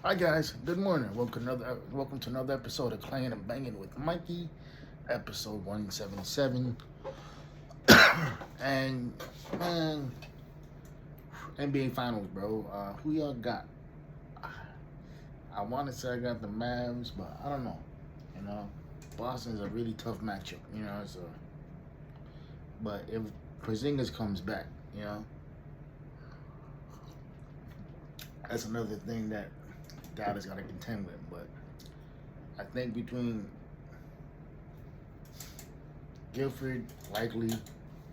Hi guys, good morning. Welcome to another episode of Clangin and Bangin with Mikey, episode 177. And man, NBA Finals, bro. Who y'all got? I want to say I got the Mavs, but I don't know. You know, Boston's a really tough matchup. So but if Porzingis comes back, you know, that's another thing that Dallas got to contend with. But I think between Guilford, likely,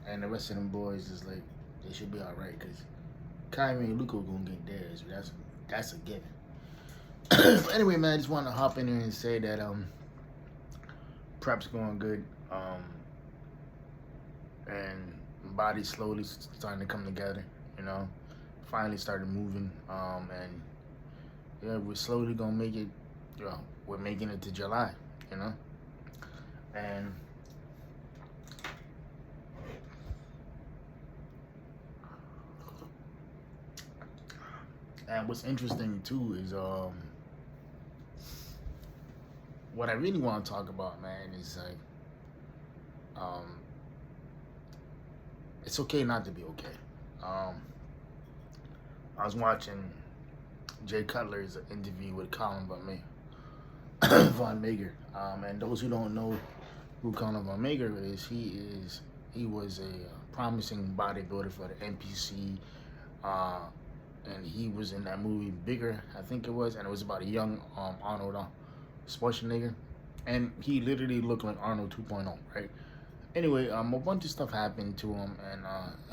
and the rest of them boys is like they should be all right because Kyrie and Luka gonna get theirs. That's a given. But anyway, man, I just want to hop in here and say that prep's going good, and body slowly starting to come together. You know, finally started moving, and yeah, we're slowly gonna make it. We're making it to July. You know, and what's interesting too is what I really want to talk about, man, is like it's okay not to be okay. I was watching Jay Cutler's interview with Colin Von Mager, and those who don't know who Colin Von Mager is, he was a promising bodybuilder for the NPC. And he was in that movie Bigger, I think it was, and it was about a young Arnold Schwarzenegger, and he literally looked like Arnold 2.0, right? Anyway, a bunch of stuff happened to him, and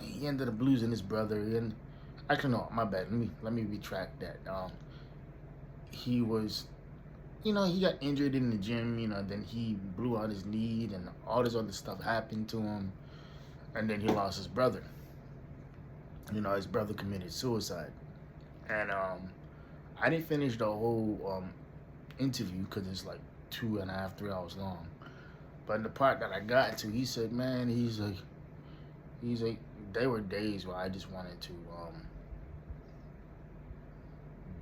he ended up losing his brother. And actually, no, my bad. Let me retract that. He was, he got injured in the gym. Then he blew out his knee, and all this other stuff happened to him, and then he lost his brother. His brother committed suicide. And I didn't finish the whole interview because it's like 2.5, 3 hours long. But in the part that I got to, he said, man, he's like, there were days where I just wanted to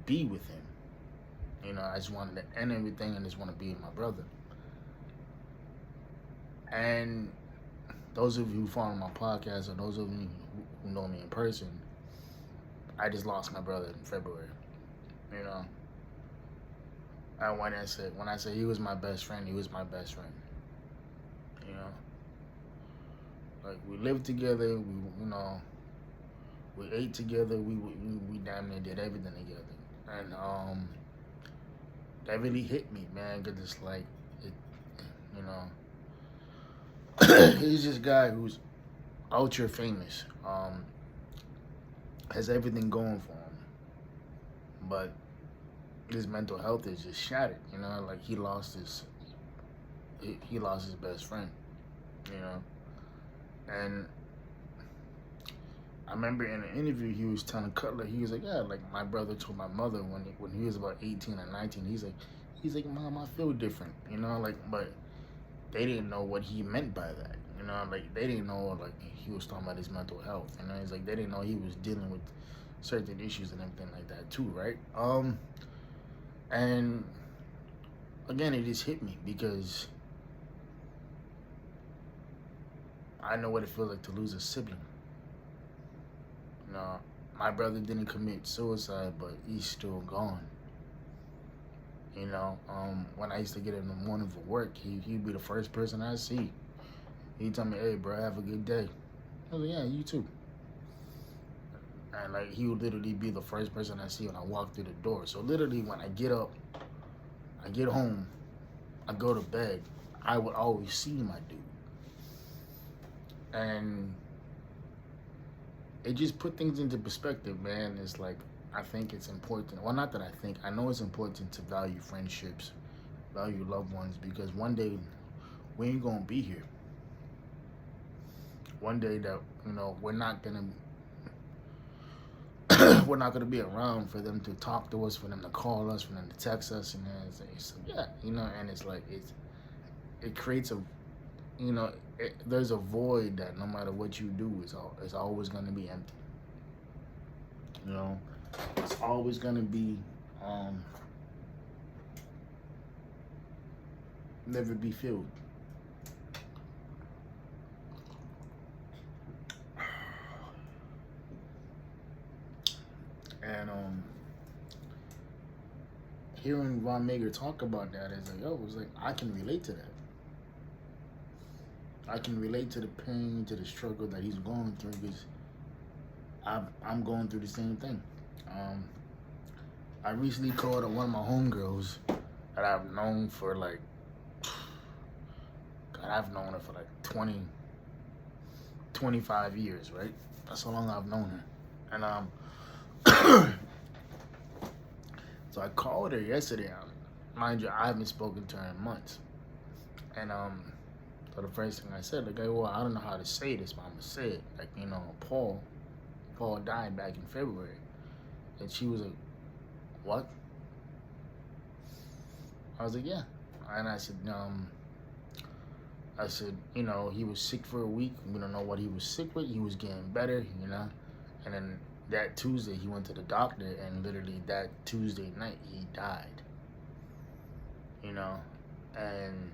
be with him. I just wanted to end everything and just want to be with my brother. And those of you who follow my podcast, or those of you who know me in person, I just lost my brother in February. And when I say he was my best friend, he was my best friend. Like we lived together, we ate together, we damn near did everything together, and that really hit me, man, because it's like he's this guy who's ultra famous, has everything going for him, but his mental health is just shattered. Like he lost his best friend. And I remember in an interview he was telling Cutler, he was like, yeah, like my brother told my mother when he was about 18 or 19, he's like, Mom, I feel different, but they didn't know what he meant by that. Like they didn't know like he was talking about his mental health. He's like they didn't know he was dealing with certain issues and everything like that too, right? And again, it just hit me because I know what it feels like to lose a sibling. My brother didn't commit suicide, but he's still gone. When I used to get in the morning for work, he'd be the first person I see. He'd tell me, hey, bro, have a good day. I was like, yeah, you too. And, like, he would literally be the first person I see when I walk through the door. So, literally, when I get up, I get home, I go to bed, I would always see my dude. And it just put things into perspective, man. It's like, I think it's important. Well, not that I think. I know it's important to value friendships, value loved ones, because one day we ain't gonna be here. One day that we're not gonna be around for them to talk to us, for them to call us, for them to text us, and then it's and it's like it creates a there's a void that no matter what you do, it's always gonna be empty. It's always gonna be never be filled. And hearing Von Mager talk about that is like, oh, it's like I can relate to that. I can relate to the pain, to the struggle that he's going through, because I'm going through the same thing. I recently called up one of my homegirls that I've known for like, God, I've known her for like 20, 25 years, right? That's how long I've known her. And so I called her yesterday. Mind you, I haven't spoken to her in months. And so the first thing I said, like, well, I don't know how to say this, but I'm gonna say it. Like, you know, Paul died back in February. And she was like, what? I was like, yeah. And I said, you know, he was sick for a week. We don't know what he was sick with. He was getting better, you know. And then that Tuesday, he went to the doctor, and literally that Tuesday night, he died. You know, and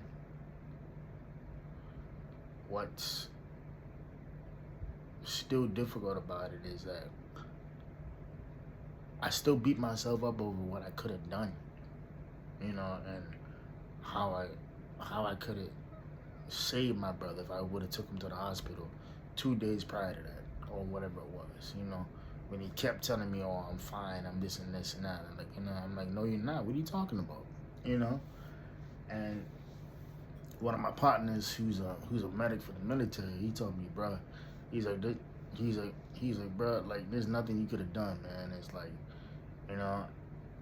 what's still difficult about it is that I still beat myself up over what I could have done, you know, and how I could have saved my brother if I would have took him to the hospital 2 days prior to that, or whatever it was, you know. When he kept telling me, oh, I'm fine, I'm this and this and that, I'm like, you know, I'm like, no, you're not. What are you talking about? You know? And one of my partners, who's a medic for the military, he told me, bro, he's like, bro, like, there's nothing you could have done, man. It's like, you know,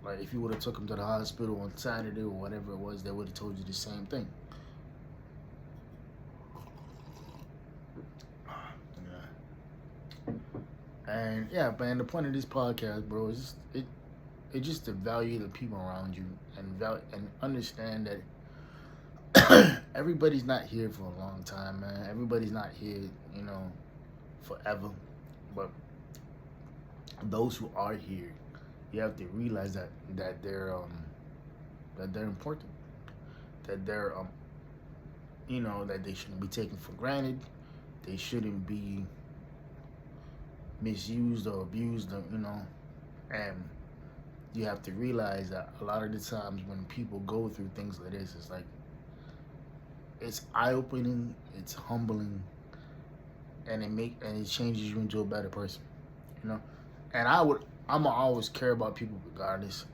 like, if you would have took him to the hospital on Saturday or whatever it was, they would have told you the same thing. Yeah. And yeah, man, the point of this podcast, bro, is it's just to value the people around you and understand that everybody's not here for a long time, man. Everybody's not here, you know, forever. But those who are here, you have to realize that they're important, that they're you know, that they shouldn't be taken for granted. They shouldn't be misused or abused, or, you know. And you have to realize that a lot of the times when people go through things like this, it's like, it's eye-opening, it's humbling, and it changes you into a better person, you know. And I'm gonna always care about people regardless.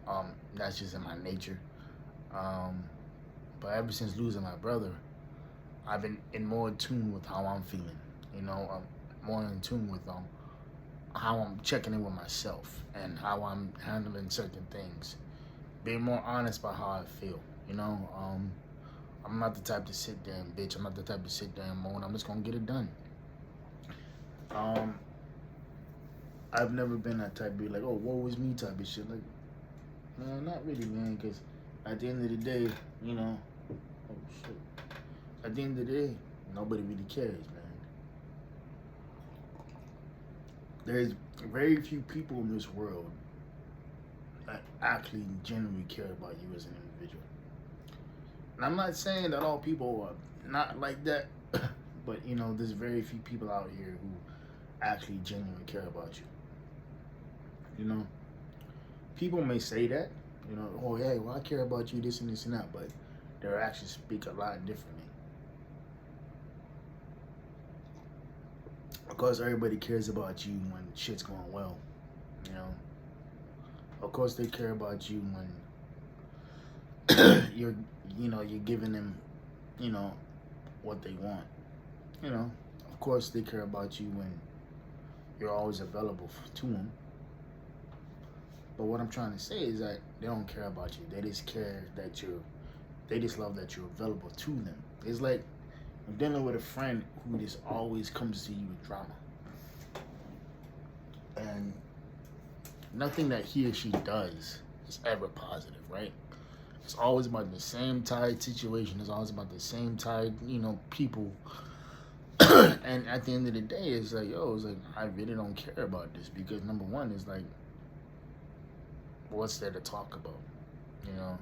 That's just in my nature. But ever since losing my brother, I've been more in tune with how I'm feeling. You know, I'm more in tune with how I'm checking in with myself and how I'm handling certain things. Being more honest about how I feel. You know, I'm not the type to sit there and bitch. I'm not the type to sit there and moan. I'm just gonna get it done. I've never been that type to be like, oh, woe is me type of shit. Like, man, not really, man, because at the end of the day, you know, oh, shit. At the end of the day, nobody really cares, man. There's very few people in this world that actually genuinely care about you as an individual. And I'm not saying that all people are not like that, but, you know, there's very few people out here who actually genuinely care about you. You know, people may say that, you know, oh, hey, well, I care about you, this and this and that, but their actions speak a lot differently. Of course, everybody cares about you when shit's going well, you know. Of course, they care about you when you're giving them, you know, what they want. You know, of course, they care about you when you're always available to them. But what I'm trying to say is that they don't care about you. They just care that they just love that you're available to them. It's like I'm dealing with a friend who just always comes to you with drama. And nothing that he or she does is ever positive, right? It's always about the same tired situation. It's always about the same tired, you know, people. And at the end of the day, it's like, yo, it's like, I really don't care about this because number one is like, what's there to talk about? You know,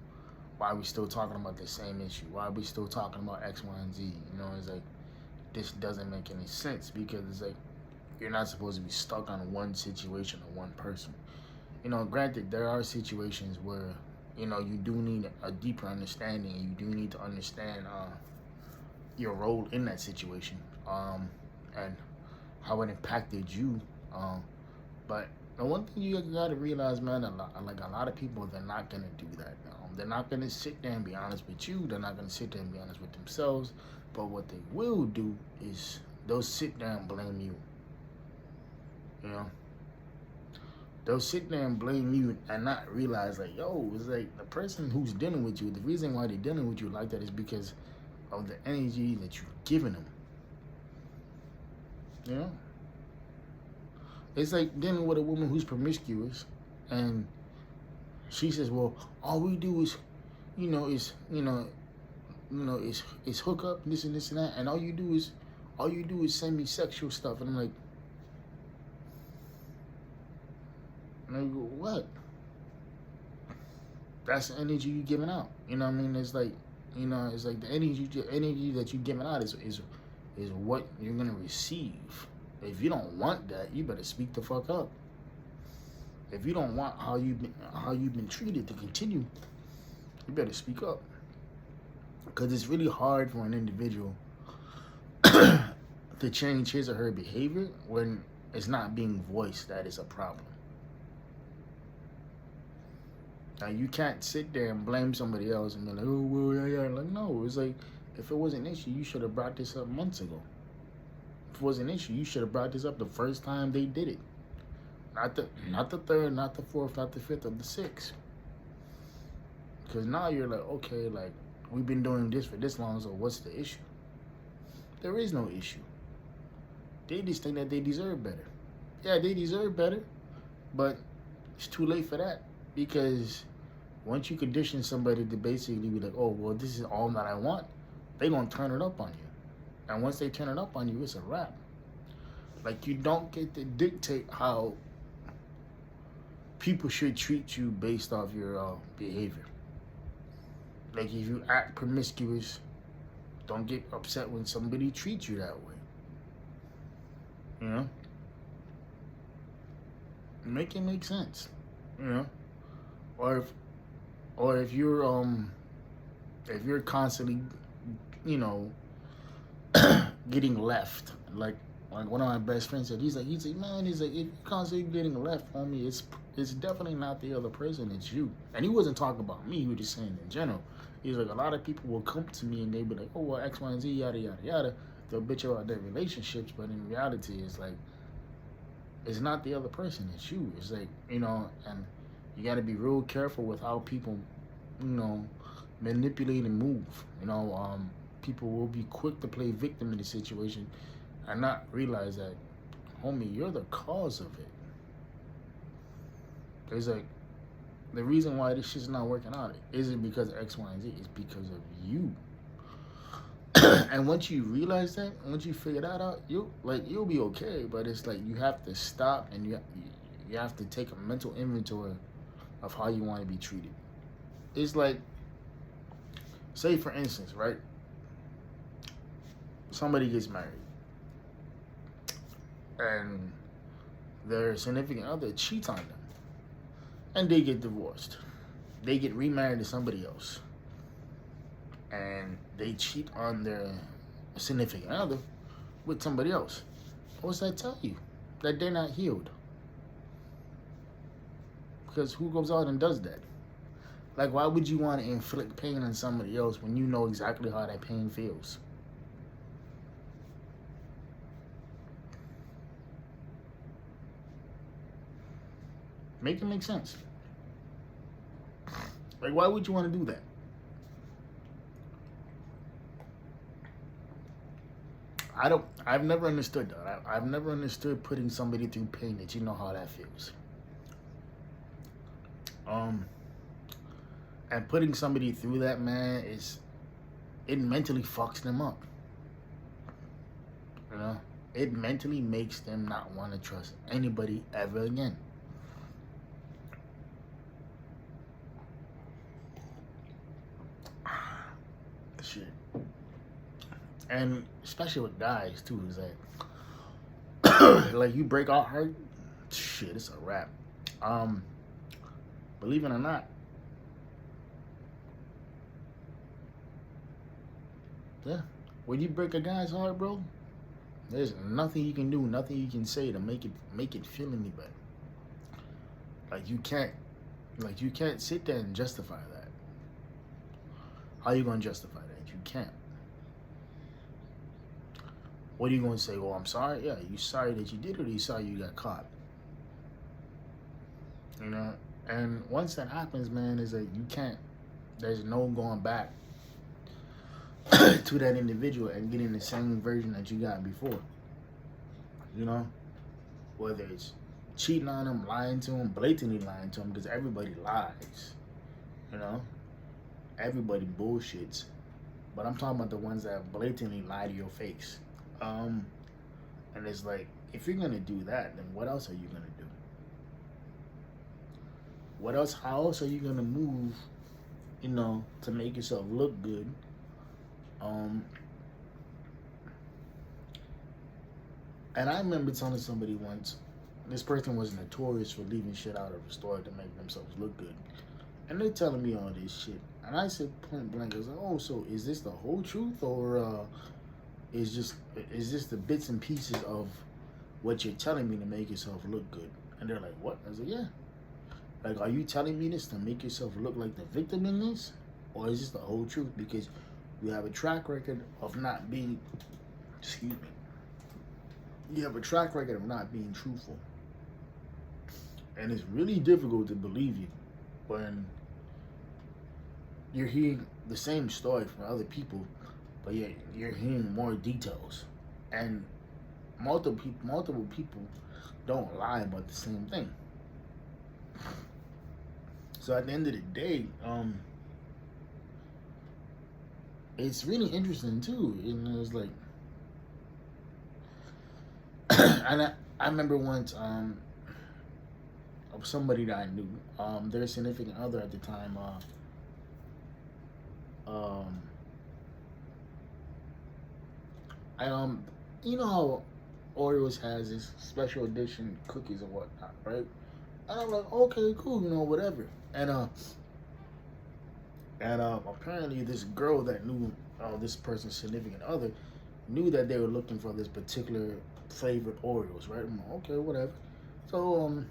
why are we still talking about the same issue? Why are we still talking about X, Y, and Z? You know, it's like, this doesn't make any sense, because it's like, you're not supposed to be stuck on one situation or one person. You know, granted, there are situations where, you know, you do need a deeper understanding, and you do need to understand your role in that situation, and how it impacted you. But the one thing you gotta realize, man, a lot of people, they're not gonna do that. They're not gonna sit there and be honest with you. They're not gonna sit there and be honest with themselves. But what they will do is they'll sit there and blame you. You know, they'll sit there and blame you and not realize, like, yo, it's like the person who's dealing with you, the reason why they're dealing with you like that is because of the energy that you've given them. You know, it's like dealing with a woman who's promiscuous, and she says, well, all we do is, is hook up, this and this and that, and all you do is send me sexual stuff. And I'm like, what? That's the energy you're giving out. You know what I mean? It's like, it's like the energy that you're giving out is what you're gonna receive. If you don't want that, you better speak the fuck up. If you don't want how you've been treated to continue, you better speak up. Because it's really hard for an individual to change his or her behavior when it's not being voiced that is a problem. Now, you can't sit there and blame somebody else and be like, oh, well, yeah. Like, no, it's like, if it was an issue, you should have brought this up months ago. If it was an issue, you should have brought this up the first time they did it. Not the third, not the fourth, not the fifth, or the sixth. Because now you're like, okay, like, we've been doing this for this long, so what's the issue? There is no issue. They just think that they deserve better. Yeah, they deserve better, but it's too late for that. Because once you condition somebody to basically be like, oh, well, this is all that I want, they're going to turn it up on you. And once they turn it up on you, it's a wrap. Like, you don't get to dictate how people should treat you based off your behavior. Like, if you act promiscuous, don't get upset when somebody treats you that way. You know? Make it make sense. You know? Or if you're constantly, getting left, like one of my best friends said, he's like, man, if you're constantly getting left, homie, it's definitely not the other person, it's you. And he wasn't talking about me, he was just saying in general. He's like, a lot of people will come to me and they be like, oh, well, X, Y, and Z, yada, yada, yada. They'll bitch about their relationships, but in reality, it's like, it's not the other person, it's you. It's like, and you got to be real careful with how people, manipulate and move. People will be quick to play victim in the situation and not realize that, homie, you're the cause of it. It's like, the reason why this shit's not working out isn't because of X, Y, and Z. It's because of you. And once you realize that, once you figure that out, you'll be okay. But it's like, you have to stop and you have to take a mental inventory of how you want to be treated. It's like, say for instance, right? Somebody gets married and their significant other cheats on them and they get divorced. They get remarried to somebody else and they cheat on their significant other with somebody else. What's that tell you? That they're not healed. Because who goes out and does that? Like, why would you want to inflict pain on somebody else when you know exactly how that pain feels? Make it make sense. Like, why would you want to do that? I've never understood that. I've never understood putting somebody through pain that you know how that feels. And putting somebody through that, man, it mentally fucks them up. It mentally makes them not want to trust anybody ever again. shit. And especially with guys too, is that like you break our heart, shit, it's a wrap. Believe it or not, yeah, when you break a guy's heart, bro, there's nothing you can do, nothing you can say to make it feel any better. Like you can't sit there and justify that. How you gonna justify that? You can't. What are you gonna say? Well, I'm sorry. Yeah, you sorry that you did it, or you sorry you got caught. You know. And once that happens, man, is that you can't. There's no going back to that individual and getting the same version that you got before. You know, whether it's cheating on him, lying to him, blatantly lying to him, because everybody lies. You know, everybody bullshits. But I'm talking about the ones that blatantly lie to your face. And it's like, if you're gonna do that, then what else are you gonna do? What else? How else are you gonna move? You know, to make yourself look good. And I remember telling somebody once, this person was notorious for leaving shit out of the store to make themselves look good. And they're telling me all this shit. And I said point blank, I was like, oh, so is this the whole truth, or is this the bits and pieces of what you're telling me to make yourself look good? And they're like, what? I was like, yeah. Like, are you telling me this to make yourself look like the victim in this? Or is this the whole truth? Because you have a track record of not being, excuse me, you have a track record of not being truthful. And it's really difficult to believe you when you're hearing the same story from other people, but yet you're hearing more details. And multiple people don't lie about the same thing. So at the end of the day, it's really interesting too. And it was like, and I remember once somebody that I knew, their significant other at the time, you know how Oreos has this special edition cookies and whatnot, right? And I'm like, okay, cool, you know, whatever. And apparently this girl that knew this person's significant other knew that they were looking for this particular flavored Oreos, right? I'm like, okay, whatever. So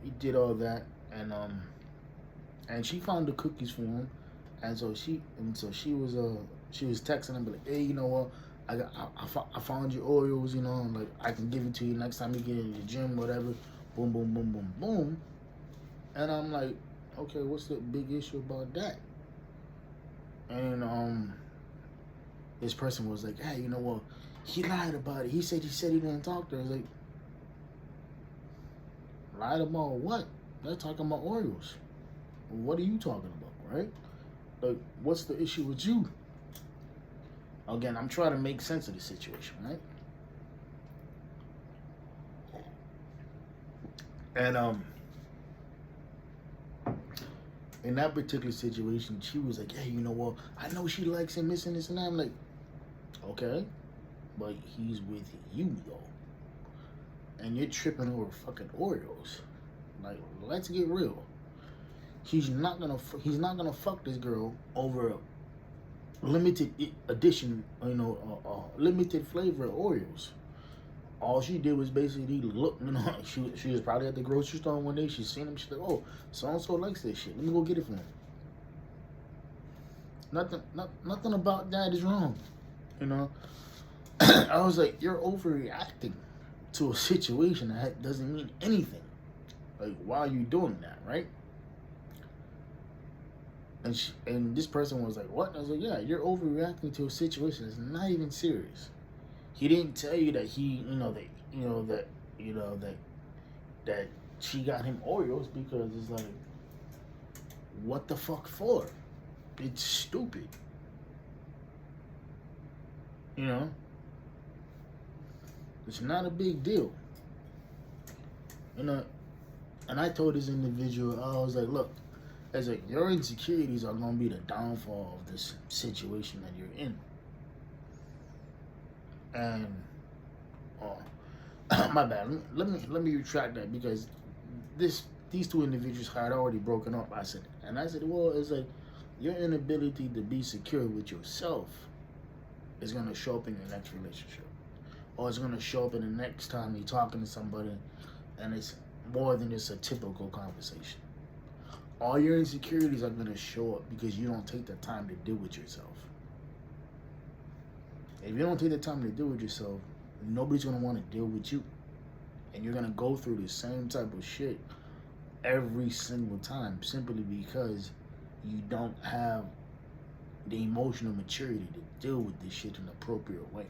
he did all that, and she found the cookies for him, and so she was texting him, like, hey, you know what? I found your Oreos, you know, like I can give it to you next time you get in the gym, whatever. Boom, boom, boom, boom, boom. And I'm like, okay, what's the big issue about that? And this person was like, hey, you know what? He lied about it. He said he didn't talk to her. I was like, lied about what? They're talking about Oreos. What are you talking about, right? Like, what's the issue with you? Again, I'm trying to make sense of the situation, right? And in that particular situation, she was like, hey, you know what? I know she likes him, this and this and that. I'm like, okay, but he's with you, though. And you're tripping over fucking Oreos. Like, let's get real. He's not gonna fuck this girl over a limited edition, you know, limited flavor of Oreos. All she did was basically look, you know, she was probably at the grocery store one day, she's seen him, she's like, oh, so-and-so likes this shit, let me go get it for him. Nothing about that is wrong, you know. I was like, you're overreacting to a situation that doesn't mean anything. Like, why are you doing that, right? And this person was like, what? I was like, yeah, you're overreacting to a situation that's not even serious. He didn't tell you that that she got him Oreos because it's like, what the fuck for? It's stupid. You know? It's not a big deal. You know, and I told this individual, I was like, look, It's like your insecurities are gonna be the downfall of this situation that you're in. And my bad. Let me retract that, because these two individuals had already broken up. I said, well, it's like your inability to be secure with yourself is gonna show up in your next relationship, or it's gonna show up in the next time you're talking to somebody, and it's more than just a typical conversation. All your insecurities are gonna show up because you don't take the time to deal with yourself. If you don't take the time to deal with yourself, nobody's gonna want to deal with you, and you're gonna go through the same type of shit every single time, simply because you don't have the emotional maturity to deal with this shit in an appropriate way.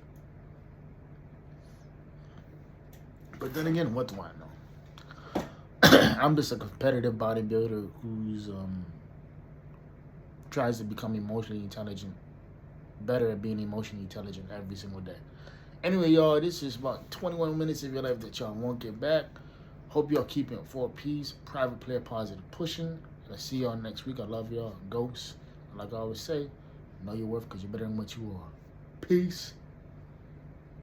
But then again, what do I know? I'm just a competitive bodybuilder who's tries to become emotionally intelligent, better at being emotionally intelligent every single day. Anyway, y'all, this is about 21 minutes of your life that y'all won't get back. Hope y'all keeping it for peace, private player, positive pushing. And I'll see y'all next week. I love y'all. Ghosts. Like I always say, know your worth because you're better than what you are. Peace.